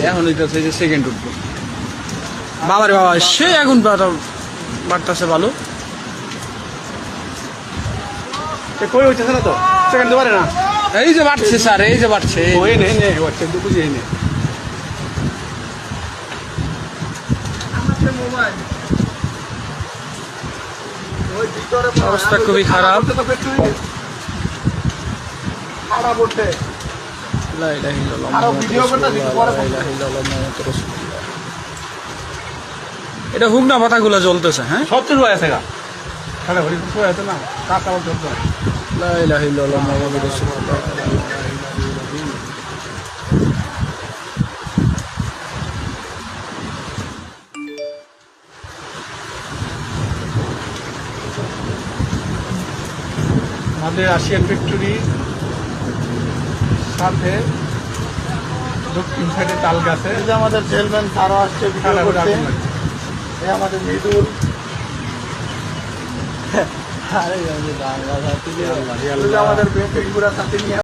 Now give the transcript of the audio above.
এখন হইতেছে যে সেকেন্ড উঠবো। বাবারে বাবা, সে আগুন বাড়তেছে ভালো। কই হইতেছে না তো, সেকেন্ড পারে না। এই যে বাড়ছে স্যার, এই যে বাড়ছে। ওই নেই নেই হচ্ছে বুঝি নেই। অবস্থা খুবই খারাপ। এটা হুগনা পাতাগুলো জ্বলতেছে। হ্যাঁ, সব কিছু আছে গা, খালি হরি কিছু আছে না, কাঁচা চলতে। লা ইলাহা ইল্লাল্লাহ মুহাম্মাদুর রাসূলুল্লাহ। আমাদের রাশিয়ান ফ্যাক্টরি সাথে দক্ষিণ সাইডে তাল গাছে আমাদের সেলম্যান তারও আসছে ভিডিও করতে। এই আমাদের মৃদুল, আরে আমাদের বেঙ্গুরা সাথে নিয়ে